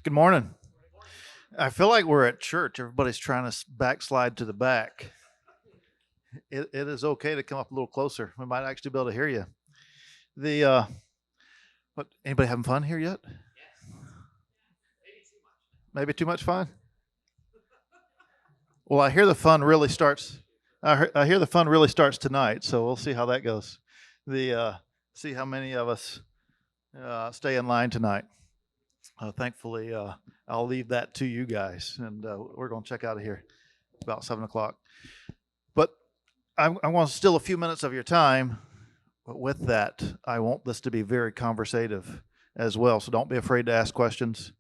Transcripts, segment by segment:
Good morning. I feel like we're at church. Everybody's trying to backslide to the back. It is okay to come up a little closer. We might actually be able to hear you. The what? Anybody having fun here yet? Maybe too much fun. Well, I hear the fun really starts. I hear the fun really starts tonight. So we'll see how that goes. The See how many of us stay in line tonight. Thankfully, I'll leave that to you guys, and we're going to check out of here about 7 o'clock. But I want to steal a few minutes of your time. But with that, I want this to be very conversative as well. So don't be afraid to ask questions.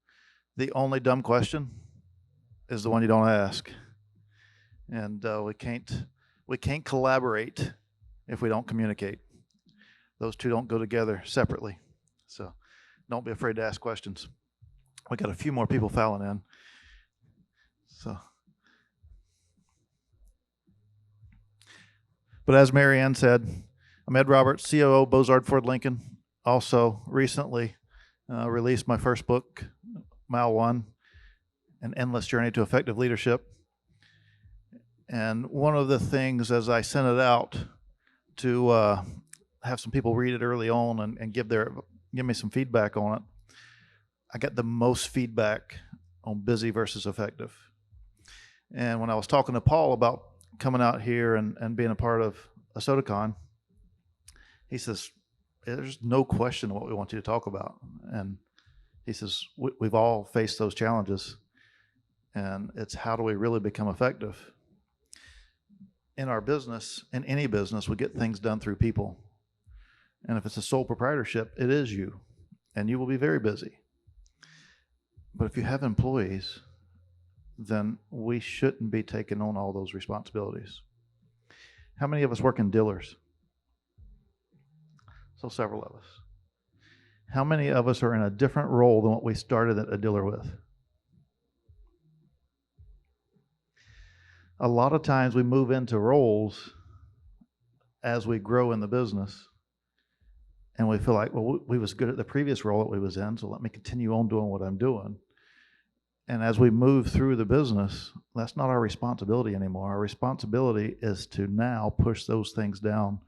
The only dumb question is the one you don't ask, and we can't collaborate if we don't communicate. Those two don't go together separately. So don't be afraid to ask questions. We got a few more people filing in. So, but as Marianne said, I'm Ed Roberts, COO, Bozard Ford Lincoln. Also, recently released my first book, Mile One: An Endless Journey to Effective Leadership. And one of the things, as I sent it out to have some people read it early on and give me some feedback on it, I got the most feedback on busy versus effective. And when I was talking to Paul about coming out here and being a part of ASOTU, he says, there's no question what we want you to talk about. And he says, we've all faced those challenges. And it's how do we really become effective? In our business, in any business, we get things done through people. And if it's a sole proprietorship, it is you. And you will be very busy. But if you have employees, then we shouldn't be taking on all those responsibilities. How many of us work in dealers? So several of us. How many of us are in a different role than what we started at a dealer with? A lot of times we move into roles as we grow in the business, and we feel like, well, we was good at the previous role that we was in, so let me continue on doing what I'm doing. And as we move through the business, that's not our responsibility anymore. Our responsibility is to now push those things down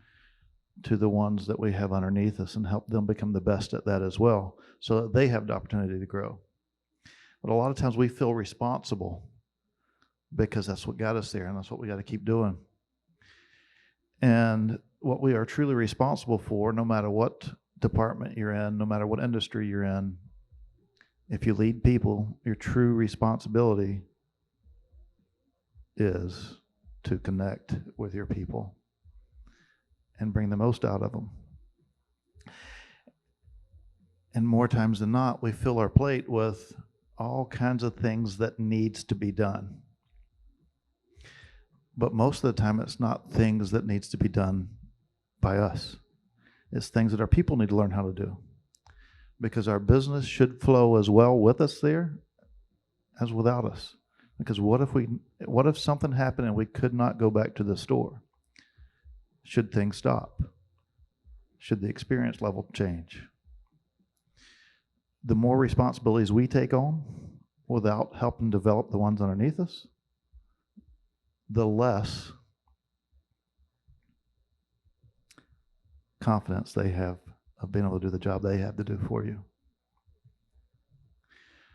to the ones that we have underneath us and help them become the best at that as well, so that they have the opportunity to grow. But a lot of times we feel responsible because that's what got us there, and that's what we got to keep doing. And what we are truly responsible for, no matter what department you're in, no matter what industry you're in, if you lead people, your true responsibility is to connect with your people and bring the most out of them. And more times than not, we fill our plate with all kinds of things that needs to be done. But most of the time, it's not things that needs to be done by us. It's things that our people need to learn how to do. Because our business should flow as well with us there as without us. Because what if something happened and we could not go back to the store? Should things stop? Should the experience level change? The more responsibilities we take on without helping develop the ones underneath us, the less confidence they have of being able to do the job they have to do for you.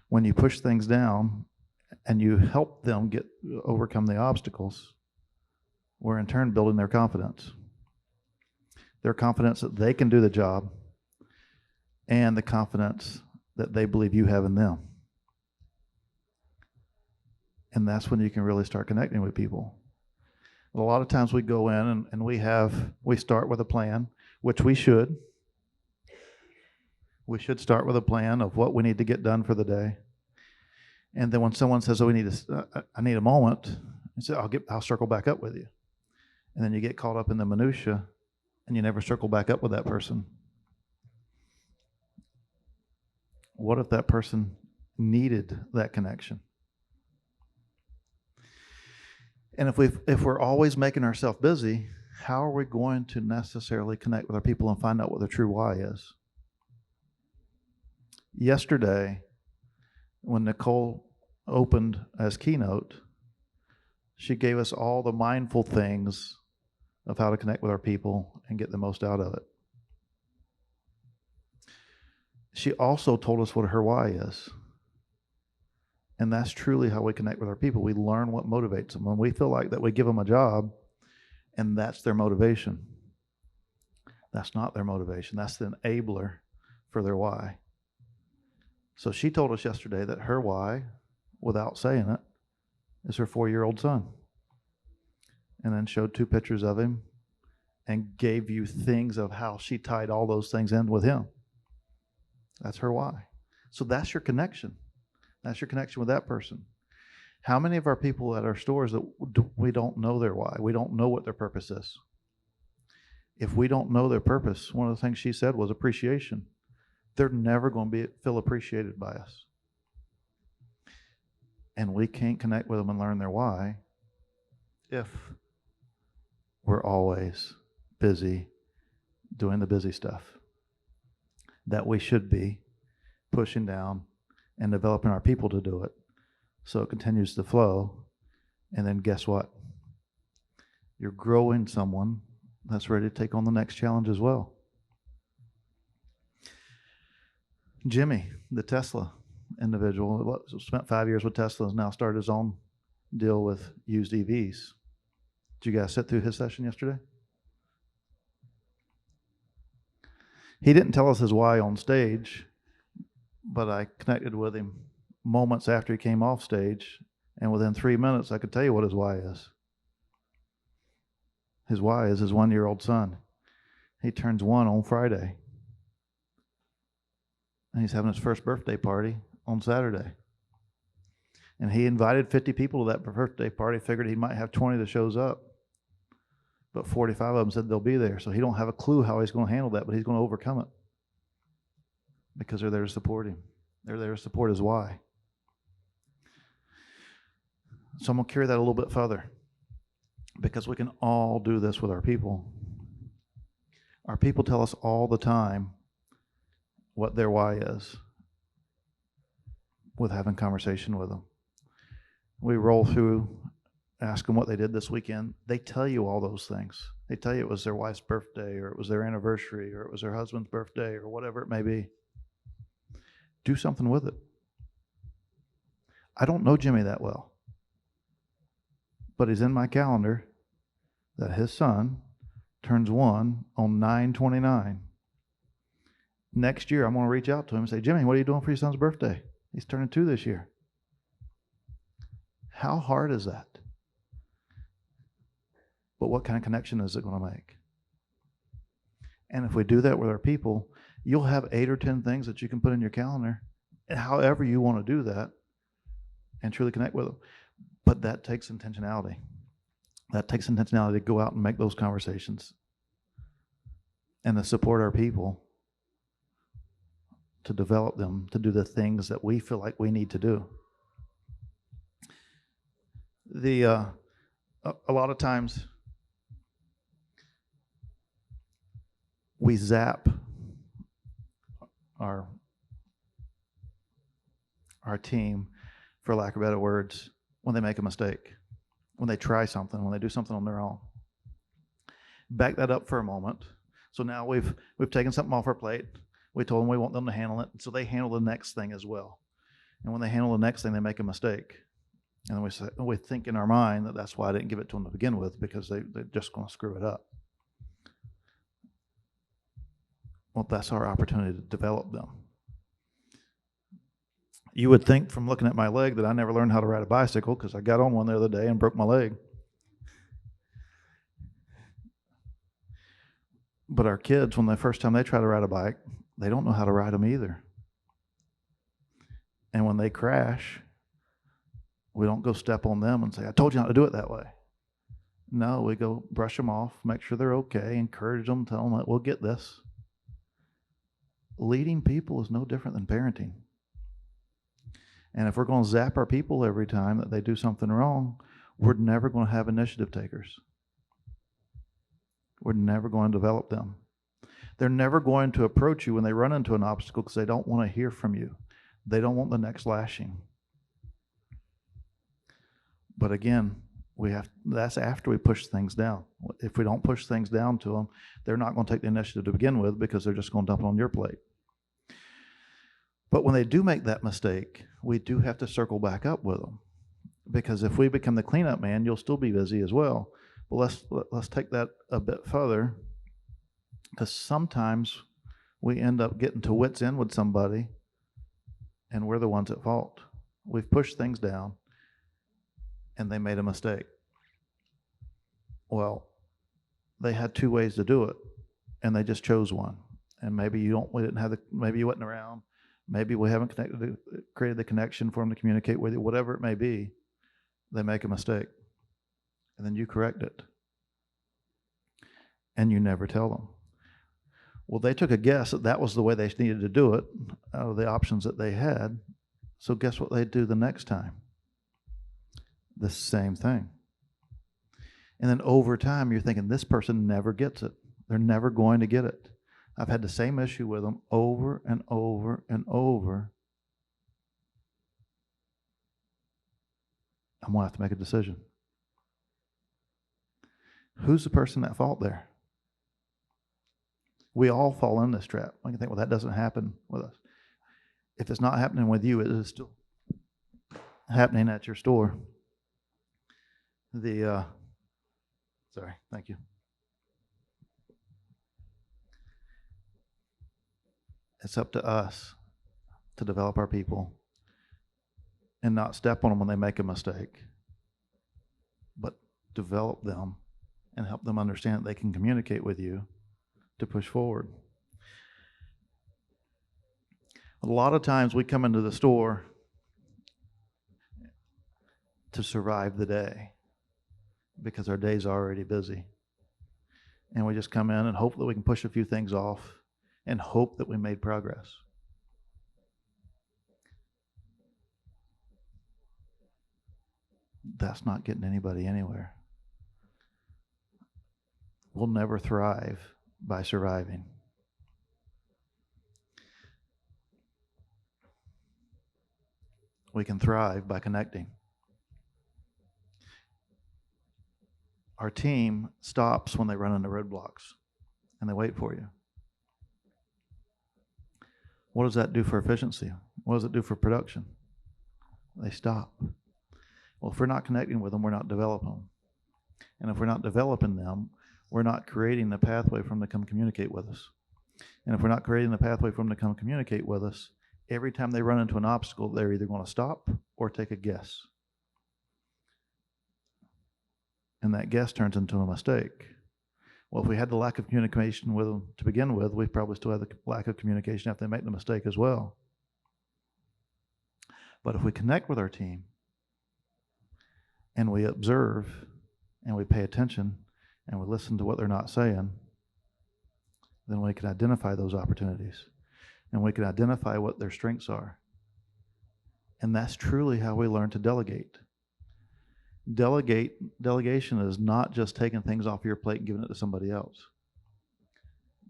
When you push things down and you help them overcome the obstacles, we're in turn building their confidence. Their confidence that they can do the job and the confidence that they believe you have in them. And that's when you can really start connecting with people. A lot of times we go in and we start with a plan, which we should. We should start with a plan of what we need to get done for the day. And then when someone says, "Oh, I need a moment," you say, "I'll circle back up with you." And then you get caught up in the minutia, and you never circle back up with that person. What if that person needed that connection? And if we're always making ourselves busy, how are we going to necessarily connect with our people and find out what their true why is? Yesterday, When Nicole opened as keynote, she gave us all the mindful things of how to connect with our people and get the most out of it. She also told us what her why is. And that's truly how we connect with our people. We learn what motivates them. When we feel like that we give them a job and that's their motivation, that's not their motivation. That's the enabler for their why. So she told us yesterday that her why, without saying it, is her 4-year-old son. And then showed 2 pictures of him and gave you things of how she tied all those things in with him. That's her why. So that's your connection. That's your connection with that person. How many of our people at our stores that we don't know their why? We don't know what their purpose is. If we don't know their purpose, one of the things she said was appreciation. They're never going to feel appreciated by us. And we can't connect with them and learn their why if we're always busy doing the busy stuff that we should be pushing down and developing our people to do it so it continues to flow. And then guess what? You're growing someone that's ready to take on the next challenge as well. Jimmy, the Tesla individual, spent 5 years with Tesla, has now started his own deal with used EVs. Did you guys sit through his session yesterday? He didn't tell us his why on stage, but I connected with him moments after he came off stage, and within 3 minutes, I could tell you what his why is. His why is his 1-year-old son. He turns 1 on Friday. And he's having his first birthday party on Saturday. And he invited 50 people to that birthday party, figured he might have 20 that shows up. But 45 of them said they'll be there. So he don't have a clue how he's going to handle that, but he's going to overcome it. Because they're there to support him. They're there to support his why. So I'm going to carry that a little bit further. Because we can all do this with our people. Our people tell us all the time what their why is with having conversation with them. We roll through, ask them what they did this weekend. They tell you all those things. They tell you it was their wife's birthday, or it was their anniversary, or it was their husband's birthday, or whatever it may be. Do something with it. I don't know Jimmy that well, but he's in my calendar that his son turns 1 on 9/29. Next year, I'm going to reach out to him and say, Jimmy, what are you doing for your son's birthday? He's turning 2 this year. How hard is that? But what kind of connection is it going to make? And if we do that with our people, you'll have 8 or 10 things that you can put in your calendar, and however you want to do that, and truly connect with them. But that takes intentionality. That takes intentionality to go out and make those conversations and to support our people, to develop them, to do the things that we feel like we need to do. A lot of times we zap our team, for lack of better words, when they make a mistake, when they try something, when they do something on their own. Back that up for a moment. So now we've taken something off our plate. We told them we want them to handle it, so they handle the next thing as well. And when they handle the next thing, they make a mistake. And we think in our mind that that's why I didn't give it to them to begin with, because they're just going to screw it up. Well, that's our opportunity to develop them. You would think from looking at my leg that I never learned how to ride a bicycle, because I got on one the other day and broke my leg. But our kids, when the first time they try to ride a bike, they don't know how to ride them either. And when they crash, we don't go step on them and say, I told you not to do it that way. No, we go brush them off, make sure they're okay, encourage them, tell them that we'll get this. Leading people is no different than parenting. And if we're going to zap our people every time that they do something wrong, we're never going to have initiative takers. We're never going to develop them. They're never going to approach you when they run into an obstacle because they don't want to hear from you. They don't want the next lashing. But again, that's after we push things down. If we don't push things down to them, they're not going to take the initiative to begin with because they're just going to dump it on your plate. But when they do make that mistake, we do have to circle back up with them. Because if we become the cleanup man, you'll still be busy as well. But let's take that a bit further, because sometimes we end up getting to wits end with somebody, and we're the ones at fault. We've pushed things down, and they made a mistake. Well, they had two ways to do it, and they just chose one. And maybe maybe you wasn't around. Maybe we haven't created the connection for them to communicate with you. Whatever it may be, they make a mistake, and then you correct it, and you never tell them. Well, they took a guess that was the way they needed to do it out of the options that they had. So guess what they do the next time? The same thing. And then over time, you're thinking, this person never gets it. They're never going to get it. I've had the same issue with them over and over and over. I'm going to have to make a decision. Who's the person at fault there? We all fall in this trap. I can think, well, that doesn't happen with us. If it's not happening with you, it is still happening at your store. Sorry, thank you. It's up to us to develop our people and not step on them when they make a mistake, but develop them and help them understand that they can communicate with you to push forward. A lot of times we come into the store to survive the day because our day's already busy. And we just come in and hope that we can push a few things off and hope that we made progress. That's not getting anybody anywhere. We'll never thrive by surviving. We can thrive by connecting. Our team stops when they run into roadblocks, and they wait for you. What does that do for efficiency? What does it do for production? They stop. Well, if we're not connecting with them, we're not developing them. And if we're not developing them, we're not creating the pathway for them to come communicate with us. And if we're not creating the pathway for them to come communicate with us, every time they run into an obstacle, they're either going to stop or take a guess. And that guess turns into a mistake. Well, if we had the lack of communication with them to begin with, we probably still have the lack of communication after they make the mistake as well. But if we connect with our team and we observe and we pay attention and we listen to what they're not saying, then we can identify those opportunities and we can identify what their strengths are. And that's truly how we learn to delegate. Delegation is not just taking things off your plate and giving it to somebody else.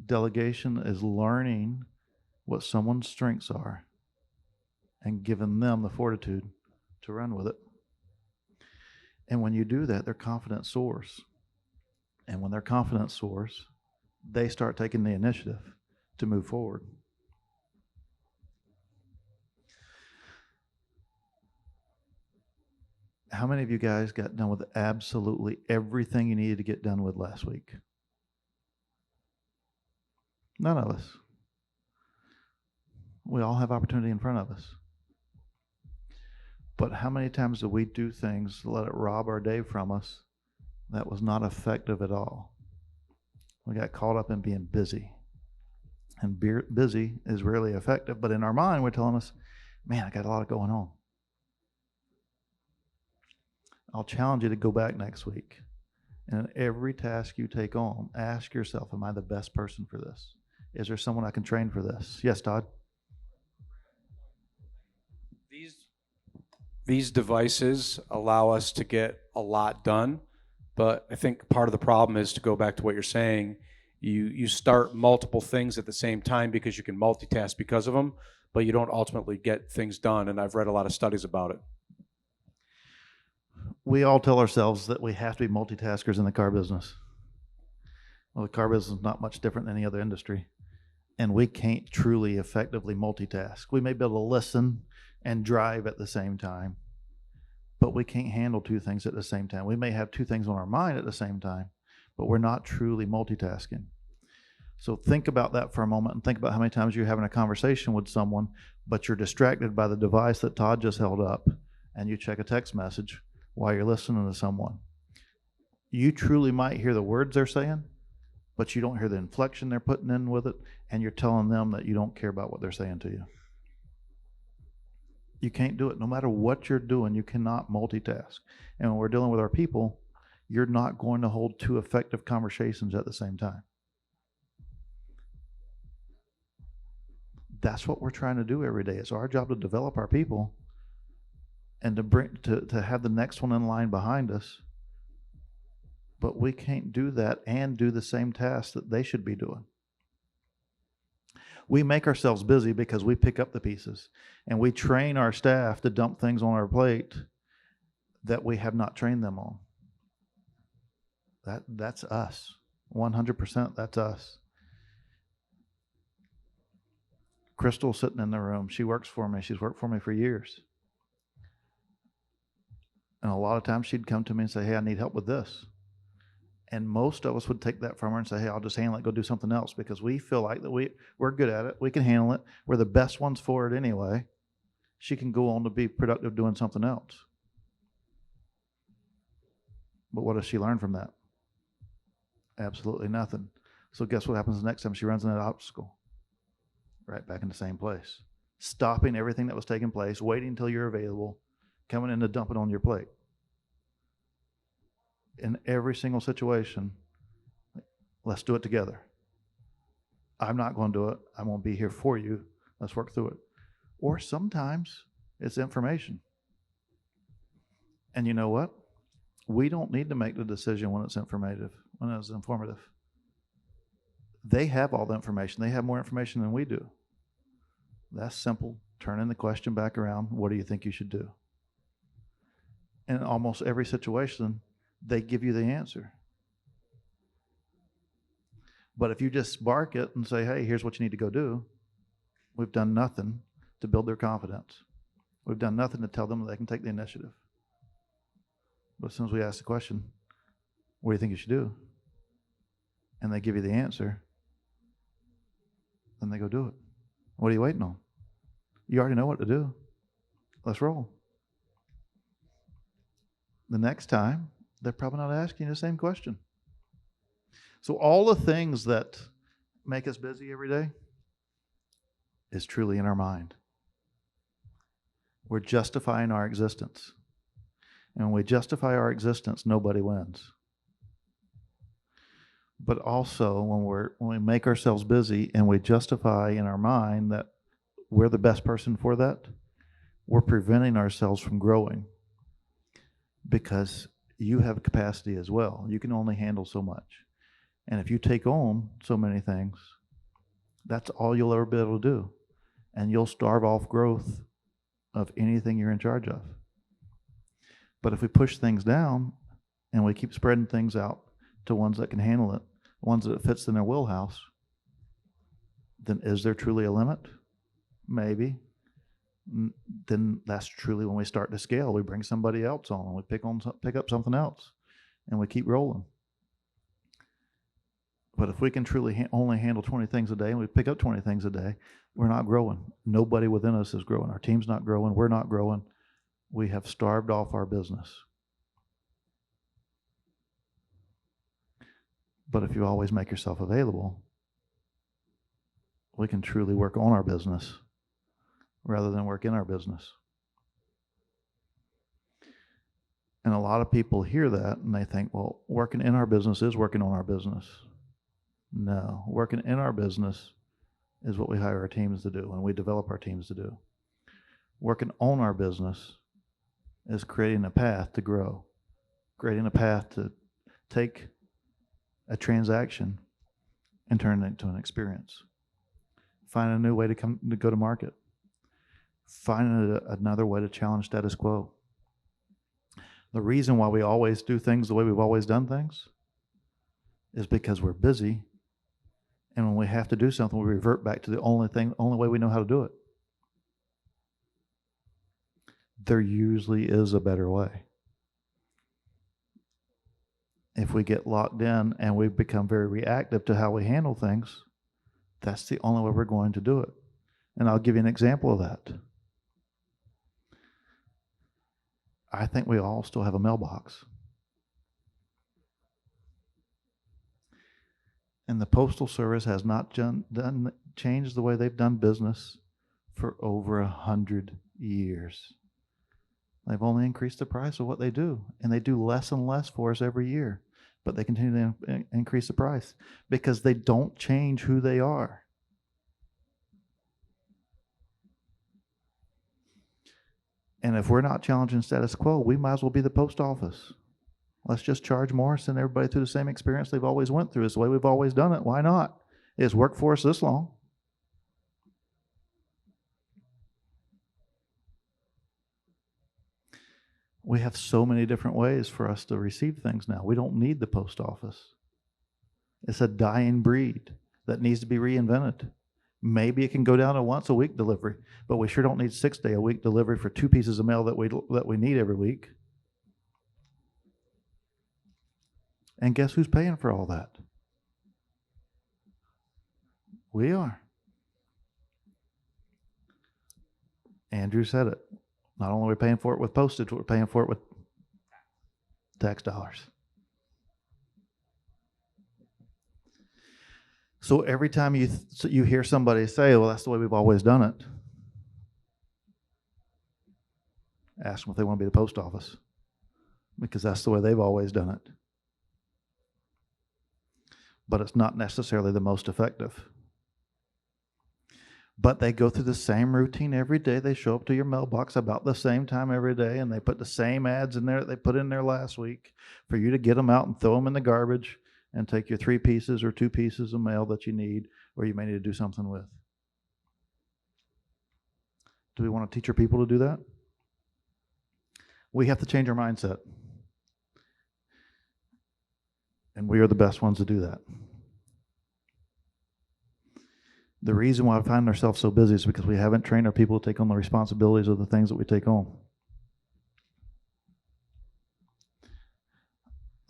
Delegation is learning what someone's strengths are and giving them the fortitude to run with it. And when you do that, their confidence soars. And when their confidence soars, they start taking the initiative to move forward. How many of you guys got done with absolutely everything you needed to get done with last week? None of us. We all have opportunity in front of us. But how many times do we do things to let it rob our day from us that was not effective at all? We got caught up in being busy. And busy is rarely effective, but in our mind we're telling us, man, I got a lot going on. I'll challenge you to go back next week. And in every task you take on, ask yourself, am I the best person for this? Is there someone I can train for this? Yes, Todd? These devices allow us to get a lot done, but I think part of the problem is, to go back to what you're saying, you start multiple things at the same time because you can multitask because of them, but you don't ultimately get things done. And I've read a lot of studies about it. We all tell ourselves that we have to be multitaskers in the car business. Well, the car business is not much different than any other industry. And we can't truly effectively multitask. We may be able to listen and drive at the same time, but we can't handle two things at the same time. We may have two things on our mind at the same time, but we're not truly multitasking. So think about that for a moment and think about how many times you're having a conversation with someone, but you're distracted by the device that Todd just held up, and you check a text message while you're listening to someone. You truly might hear the words they're saying, but you don't hear the inflection they're putting in with it, and you're telling them that you don't care about what they're saying to you. You can't do it. No matter what you're doing, you cannot multitask. And when we're dealing with our people, you're not going to hold two effective conversations at the same time. That's what we're trying to do every day. It's our job to develop our people and to have the next one in line behind us. But we can't do that and do the same tasks that they should be doing. We make ourselves busy because we pick up the pieces, and we train our staff to dump things on our plate that we have not trained them on. That's us. 100%, that's us. Crystal's sitting in the room. She works for me. She's worked for me for years. And a lot of times she'd come to me and say, hey, I need help with this. And most of us would take that from her and say, hey, I'll just handle it, go do something else, because we feel like that we're good at it. We can handle it. We're the best ones for it anyway. She can go on to be productive doing something else. But what does she learn from that? Absolutely nothing. So guess what happens the next time she runs into that obstacle? Right back in the same place. Stopping everything that was taking place, waiting until you're available, coming in to dump it on your plate. In every single situation, let's do it together. I'm not going to do it. I'm going to be here for you. Let's work through it. Or sometimes it's information. And you know what? We don't need to make the decision when it's informative. They have all the information. They have more information than we do. That's simple. Turning the question back around. What do you think you should do? In almost every situation, they give you the answer. But if you just bark it and say, hey, here's what you need to go do, we've done nothing to build their confidence. We've done nothing to tell them that they can take the initiative. But as soon as we ask the question, what do you think you should do? And they give you the answer, then they go do it. What are you waiting on? You already know what to do. Let's roll. The next time, they're probably not asking you the same question. So all the things that make us busy every day is truly in our mind. We're justifying our existence. And when we justify our existence, nobody wins. But also when we make ourselves busy and we justify in our mind that we're the best person for that, we're preventing ourselves from growing, because you have a capacity as well. You can only handle so much. And if you take on so many things, that's all you'll ever be able to do. And you'll starve off growth of anything you're in charge of. But if we push things down and we keep spreading things out to ones that can handle it, ones that it fits in their wheelhouse, then is there truly a limit? Maybe. Then that's truly when we start to scale. We bring somebody else on, and we pick up something else, and we keep rolling. But if we can truly only handle 20 things a day, and we pick up 20 things a day, we're not growing. Nobody within us is growing. Our team's not growing. We're not growing. We have starved off our business. But if you always make yourself available, we can truly work on our business rather than work in our business. And a lot of people hear that and they think, well, working in our business is working on our business. No, working in our business is what we hire our teams to do and we develop our teams to do. Working on our business is creating a path to grow, creating a path to take a transaction and turn it into an experience. Find a new way to go to market. Find another way to challenge status quo. The reason why we always do things the way we've always done things is because we're busy, and when we have to do something, we revert back to the only way we know how to do it. There usually is a better way. If we get locked in and we become very reactive to how we handle things, that's the only way we're going to do it. And I'll give you an example of that. I think we all still have a mailbox. And the Postal Service has not changed the way they've done business for over 100 years. They've only increased the price of what they do, and they do less and less for us every year, but they continue to increase the price because they don't change who they are. And if we're not challenging status quo, we might as well be the post office. Let's just charge more, send everybody through the same experience they've always went through. It's the way we've always done it. Why not? It's worked for us this long. We have so many different ways for us to receive things now. We don't need the post office. It's a dying breed that needs to be reinvented. Maybe it can go down to once a week delivery, but we sure don't need 6-day-a-week delivery for 2 pieces of mail that we need every week. And guess who's paying for all that? We are. Andrew said it. Not only are we paying for it with postage, we're paying for it with tax dollars. So every time you hear somebody say, well, that's the way we've always done it, ask them if they want to be the post office, because that's the way they've always done it. But it's not necessarily the most effective. But they go through the same routine every day. They show up to your mailbox about the same time every day, and they put the same ads in there that they put in there last week for you to get them out and throw them in the garbage and take your 3 pieces or 2 pieces of mail that you need or you may need to do something with. Do we want to teach our people to do that? We have to change our mindset. And we are the best ones to do that. The reason why we find ourselves so busy is because we haven't trained our people to take on the responsibilities of the things that we take on.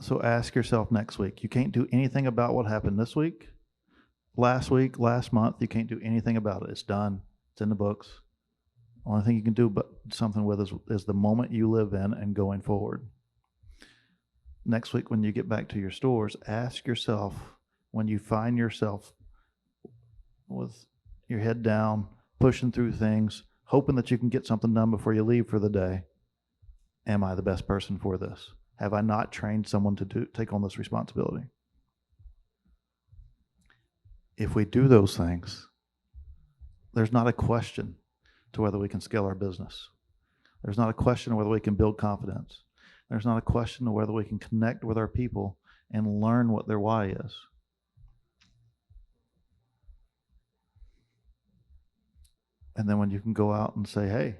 So ask yourself next week. You can't do anything about what happened this week, last month. You can't do anything about it. It's done. It's in the books. Only thing you can do but something with is the moment you live in and going forward. Next week when you get back to your stores, ask yourself, when you find yourself with your head down, pushing through things, hoping that you can get something done before you leave for the day, am I the best person for this? Have I not trained someone to take on this responsibility? If we do those things, there's not a question to whether we can scale our business. There's not a question of whether we can build confidence. There's not a question of whether we can connect with our people and learn what their why is. And then when you can go out and say, hey,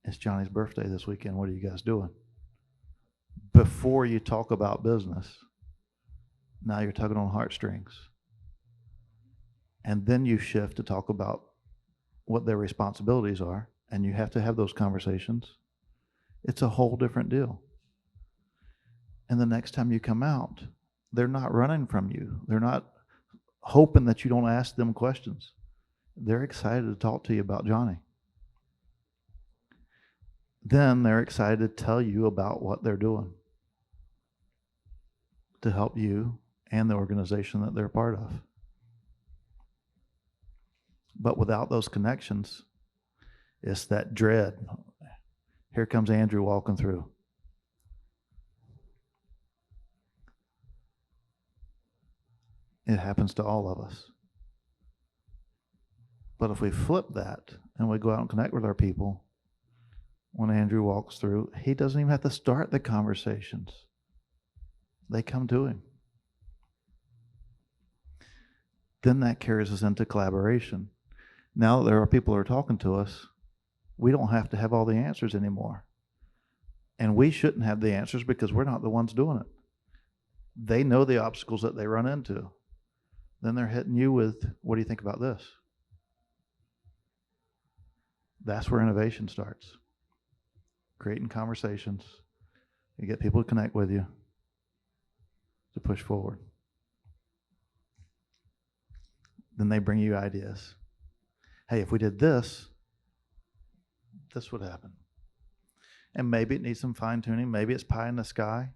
it's Johnny's birthday this weekend. What are you guys doing? Before you talk about business, now you're tugging on heartstrings. And then you shift to talk about what their responsibilities are, and you have to have those conversations. It's a whole different deal. And the next time you come out, they're not running from you. They're not hoping that you don't ask them questions. They're excited to talk to you about Johnny. Then they're excited to tell you about what they're doing to help you and the organization that they're part of. But without those connections, it's that dread. Here comes Andrew walking through. It happens to all of us. But if we flip that and we go out and connect with our people, when Andrew walks through, he doesn't even have to start the conversations. They come to him. Then that carries us into collaboration. Now that there are people who are talking to us, we don't have to have all the answers anymore. And we shouldn't have the answers because we're not the ones doing it. They know the obstacles that they run into. Then they're hitting you with, what do you think about this? That's where innovation starts. Creating conversations. You get people to connect with you to push forward. Then they bring you ideas. Hey, if we did this, this would happen. And maybe it needs some fine tuning. Maybe it's pie in the sky.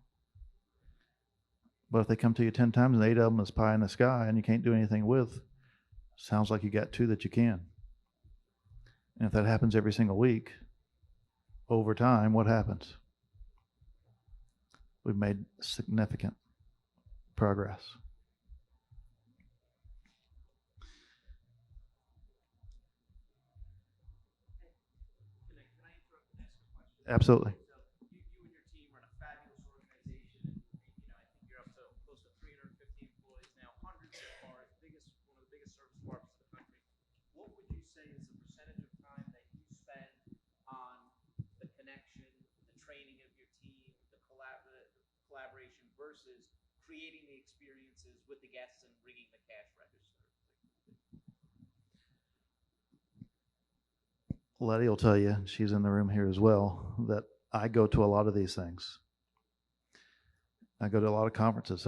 But if they come to you 10 times and 8 of them is pie in the sky and you can't do anything with, sounds like you got 2 that you can. And if that happens every single week, over time, what happens? We've made significant progress. Absolutely. You and your team run a fabulous organization. I think you're up to close to 350 employees now, hundreds of cars, one of the biggest service departments in the country. What would you say is the percentage of time that you spend on the connection, the training of your team, the collaboration versus creating the experiences with the guests and ringing the cash register? Letty will tell you, she's in the room here as well, that I go to a lot of these things. I go to a lot of conferences.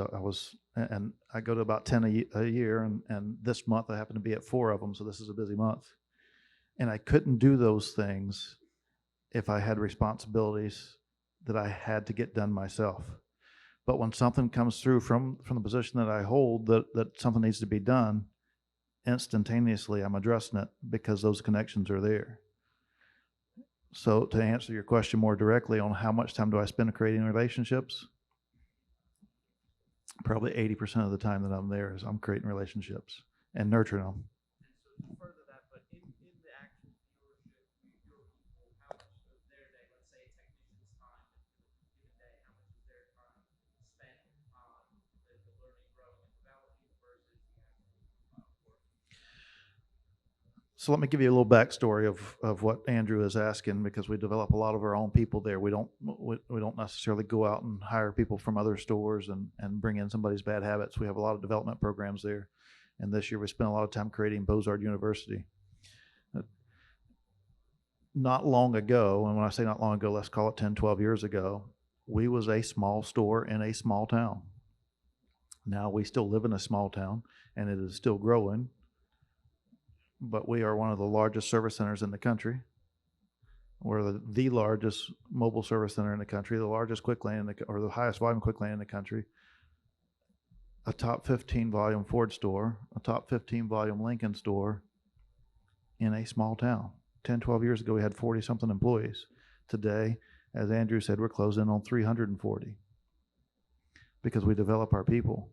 And I go to about 10 a year, and this month I happen to be at 4 of them, so this is a busy month. And I couldn't do those things if I had responsibilities that I had to get done myself. But when something comes through from the position that I hold that something needs to be done, instantaneously I'm addressing it because those connections are there. So to answer your question more directly on how much time do I spend creating relationships, probably 80% of the time that I'm there is I'm creating relationships and nurturing them. And so to further that, but in the actual viewership, your people, how much of their day, let's say a technician's time in a given day, how much of their time spent on the learning, growing, and developing versus the actual work? So let me give you a little backstory of what Andrew is asking, because we develop a lot of our own people there. We don't necessarily go out and hire people from other stores and bring in somebody's bad habits. We have a lot of development programs there. And this year we spent a lot of time creating Beaux-Arts University. Not long ago, and when I say not long ago, let's call it 10, 12 years ago, we was a small store in a small town. Now we still live in a small town, and it is still growing. But we are one of the largest service centers in the country. We're the largest mobile service center in the country, the largest quick lane or the highest volume quick lane in the country, a top 15 volume Ford store, a top 15 volume Lincoln store in a small town. 10, 12 years ago, we had 40 something employees. Today, as Andrew said, we're closing on 340 because we develop our people.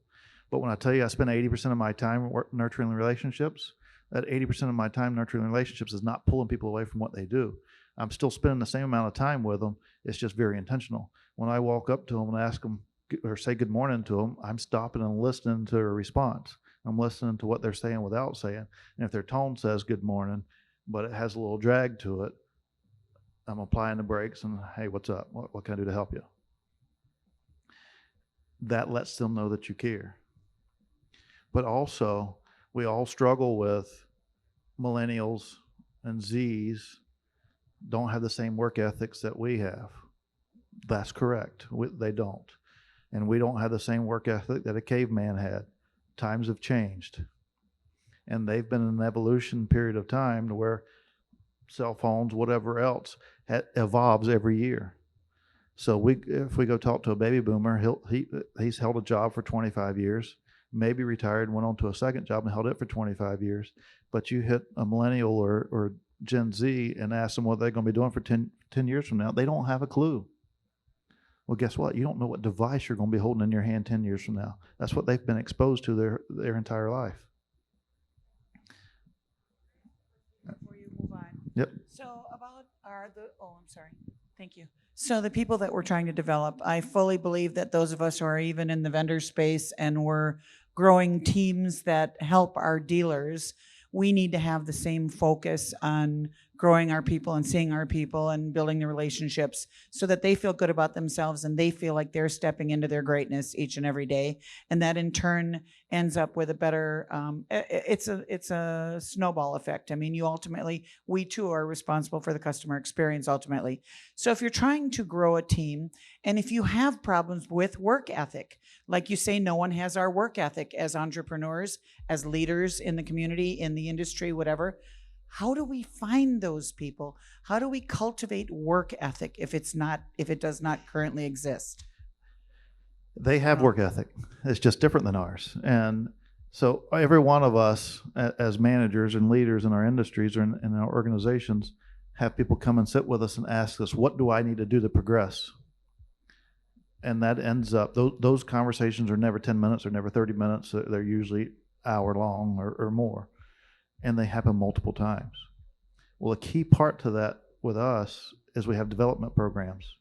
But when I tell you I spend 80% of my time nurturing relationships, that 80% of my time nurturing relationships is not pulling people away from what they do. I'm still spending the same amount of time with them. It's just very intentional. When I walk up to them and ask them or say good morning to them, I'm stopping and listening to a response. I'm listening to what they're saying without saying. And if their tone says good morning, but it has a little drag to it, I'm applying the brakes and, hey, what's up? What can I do to help you? That lets them know that you care. But also, we all struggle with millennials and Zs don't have the same work ethics that we have. That's correct. They don't. And we don't have the same work ethic that a caveman had. Times have changed. And they've been in an evolution period of time to where cell phones, whatever else, evolves every year. So if we go talk to a baby boomer, he's held a job for 25 years, maybe retired and went on to a second job and held it for 25 years. But you hit a millennial or Gen Z and ask them what they're going to be doing for 10 years from now, they don't have a clue. Well, guess what? You don't know what device you're going to be holding in your hand 10 years from now. That's what they've been exposed to their entire life. Before you move on. Yep. So I'm sorry. Thank you. So the people that we're trying to develop, I fully believe that those of us who are even in the vendor space and we're growing teams that help our dealers, we need to have the same focus on growing our people and seeing our people and building the relationships so that they feel good about themselves and they feel like they're stepping into their greatness each and every day. And that in turn ends up with a better, it's a snowball effect. I mean, we too are responsible for the customer experience ultimately. So if you're trying to grow a team, and if you have problems with work ethic, like you say, no one has our work ethic as entrepreneurs, as leaders in the community, in the industry, whatever. How do we find those people? How do we cultivate work ethic if it does not currently exist? They have work ethic. It's just different than ours. And so every one of us as managers and leaders in our industries or in our organizations have people come and sit with us and ask us, what do I need to do to progress? And that ends up, those conversations are never 10 minutes or never 30 minutes. They're usually hour long or more. And they happen multiple times. Well, a key part to that with us is we have development programs.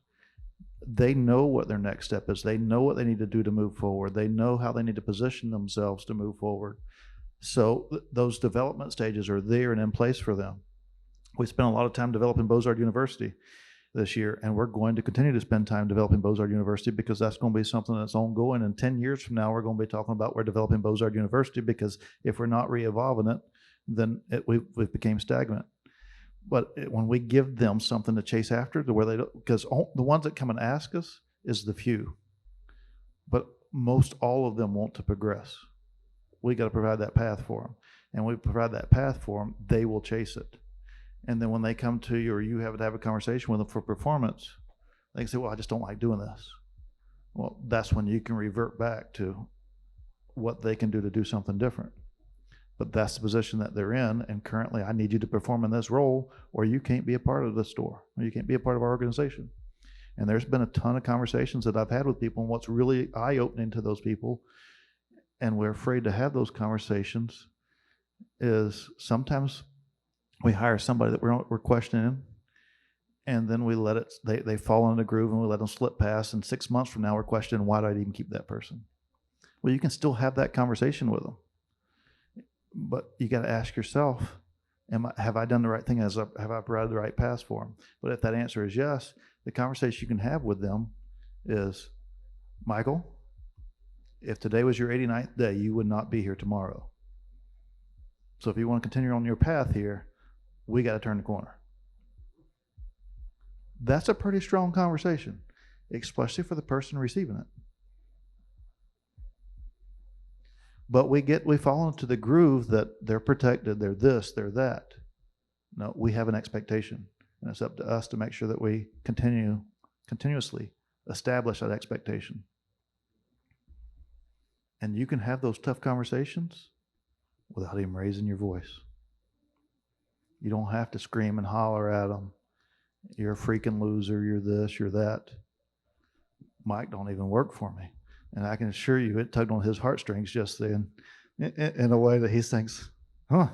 They know what their next step is. They know what they need to do to move forward. They know how they need to position themselves to move forward. So those development stages are there and in place for them. We spent a lot of time developing Beaux-Arts University this year, and we're going to continue to spend time developing Beaux-Arts University because that's going to be something that's ongoing. And 10 years from now, we're going to be talking about we're developing Beaux-Arts University, because if we're not re-evolving it, then we've became stagnant. But when we give them something to chase after, to where they don't, because the ones that come and ask us is the few, but most all of them want to progress. We got to provide that path for them, and we provide that path for them. They will chase it, and then when they come to you or you have to have a conversation with them for performance, they can say, "Well, I just don't like doing this." Well, that's when you can revert back to what they can do to do something different. But that's the position that they're in, and currently I need you to perform in this role or you can't be a part of the store, or you can't be a part of our organization. And there's been a ton of conversations that I've had with people, and what's really eye-opening to those people, and we're afraid to have those conversations, is sometimes we hire somebody that we're questioning, and then we let it, they fall in the groove and we let them slip past, and 6 months from now we're questioning, why did I even keep that person? Well, you can still have that conversation with them. But you got to ask yourself, have I done the right thing? Have I provided the right path for them? But if that answer is yes, the conversation you can have with them is, Michael, if today was your 89th day, you would not be here tomorrow. So if you want to continue on your path here, we got to turn the corner. That's a pretty strong conversation, especially for the person receiving it. But we fall into the groove that they're protected, they're this, they're that. No, we have an expectation, and it's up to us to make sure that we continuously establish that expectation. And you can have those tough conversations without even raising your voice. You don't have to scream and holler at them. You're a freaking loser, you're this, you're that. Mike don't even work for me. And I can assure you it tugged on his heartstrings just then in a way that he thinks, huh.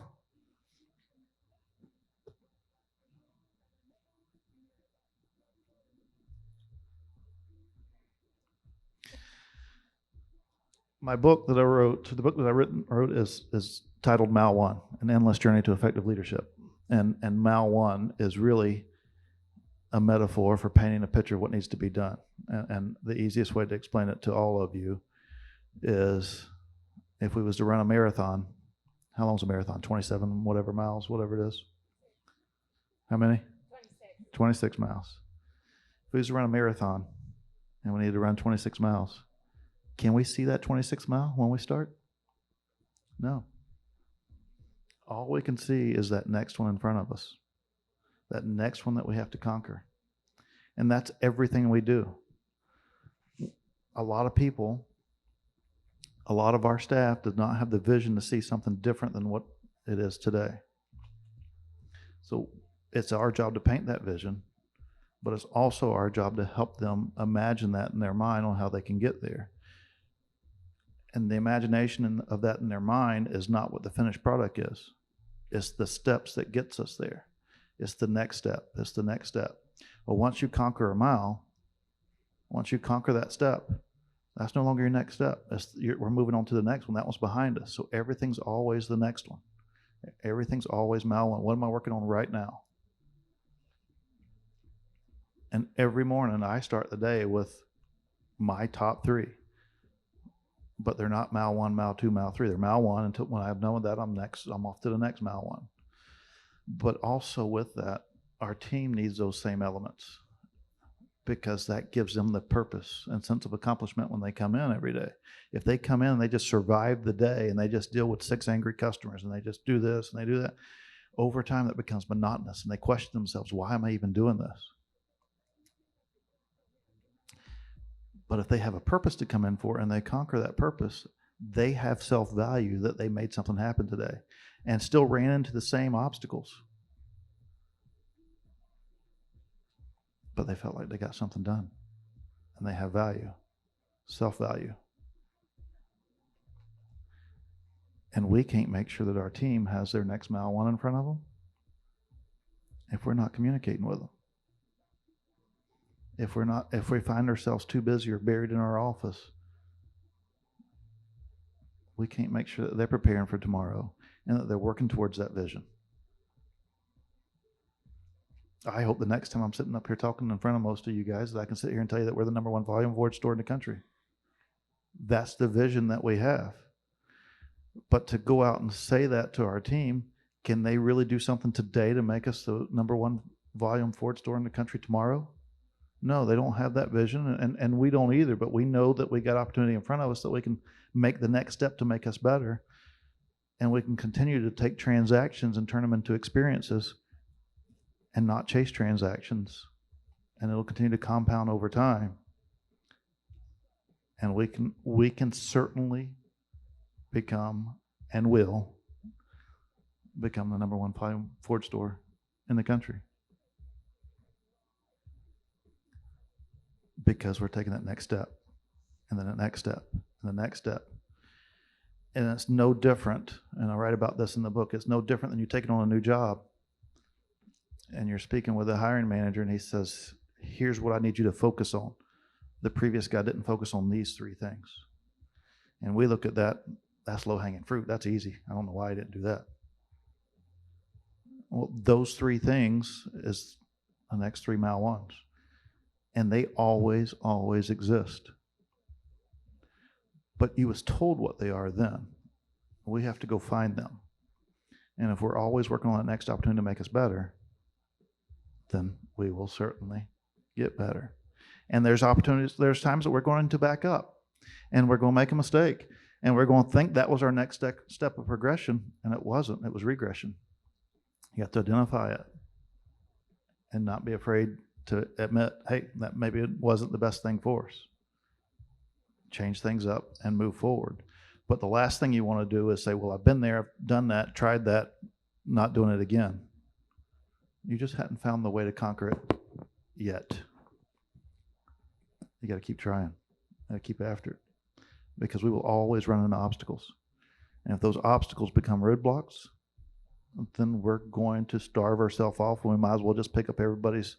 My book that I wrote, the book that I wrote is titled Mal 1, An Endless Journey to Effective Leadership. And Mal 1 is really a metaphor for painting a picture of what needs to be done. And the easiest way to explain it to all of you is, if we was to run a marathon, how long's a marathon? 27 whatever miles, whatever it is. How many? 26 miles. If we was to run a marathon and we need to run 26 miles, can we see that 26 mile when we start? No. All we can see is that next one in front of us, that next one that we have to conquer. And that's everything we do. A lot of people, a lot of our staff does not have the vision to see something different than what it is today. So it's our job to paint that vision, but it's also our job to help them imagine that in their mind on how they can get there. And the imagination of that in their mind is not what the finished product is. It's the steps that gets us there. It's the next step. It's the next step. Well, once you conquer a mile, once you conquer that step, that's no longer your next step. We're moving on to the next one. That one's behind us. So everything's always the next one. Everything's always mile one. What am I working on right now? And every morning I start the day with my top 3. But they're not mile 1, mile 2, mile 3. They're mile 1 until when I've known that I'm off to the next mile 1. But also with that, our team needs those same elements, because that gives them the purpose and sense of accomplishment when they come in every day. If they come in and they just survive the day and they just deal with 6 angry customers and they just do this and they do that, over time that becomes monotonous and they question themselves, why am I even doing this? But if they have a purpose to come in for and they conquer that purpose, they have self-value that they made something happen today and still ran into the same obstacles. But they felt like they got something done and they have value, self-value. And we can't make sure that our team has their next mile 1 in front of them if we're not communicating with them. If we find ourselves too busy or buried in our office, we can't make sure that they're preparing for tomorrow and that they're working towards that vision. I hope the next time I'm sitting up here talking in front of most of you guys that I can sit here and tell you that we're the #1 volume board store in the country. That's the vision that we have. But to go out and say that to our team, can they really do something today to make us the #1 volume Ford store in the country tomorrow? No, they don't have that vision, and we don't either, but we know that we got opportunity in front of us that we can make the next step to make us better, and we can continue to take transactions and turn them into experiences and not chase transactions, and it'll continue to compound over time. And we can certainly become and will become the #1 Ford store in the country. Because we're taking that next step, and then the next step, and the next step. And it's no different, and I write about this in the book, it's no different than you taking on a new job, and you're speaking with a hiring manager, and he says, here's what I need you to focus on. The previous guy didn't focus on these 3 things. And we look at that, that's low-hanging fruit. That's easy. I don't know why I didn't do that. Well, those 3 things is the next 3 mile 1s. And they always, always exist. But you was told what they are then. We have to go find them. And if we're always working on that next opportunity to make us better, then we will certainly get better. And there's opportunities, there's times that we're going to back up and we're going to make a mistake and we're going to think that was our next step of progression, and it wasn't. It was regression. You have to identify it and not be afraid to admit, hey, that maybe it wasn't the best thing for us. Change things up and move forward. But the last thing you want to do is say, well, I've been there, I've done that, tried that, not doing it again. You just hadn't found the way to conquer it yet. You got to keep trying. You got to keep after it, because we will always run into obstacles. And if those obstacles become roadblocks, then we're going to starve ourselves off, and we might as well just pick up everybody's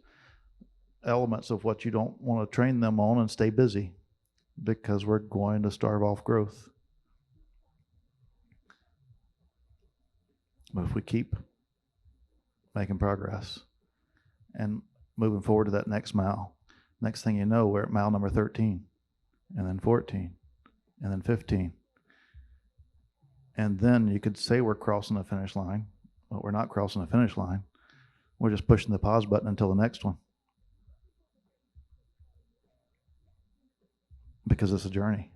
elements of what you don't want to train them on and stay busy, because we're going to starve off growth. But if we keep making progress and moving forward to that next mile, next thing you know, we're at mile number 13, and then 14, and then 15. And then you could say we're crossing the finish line, but we're not crossing the finish line. We're just pushing the pause button until the next one. Because it's a journey.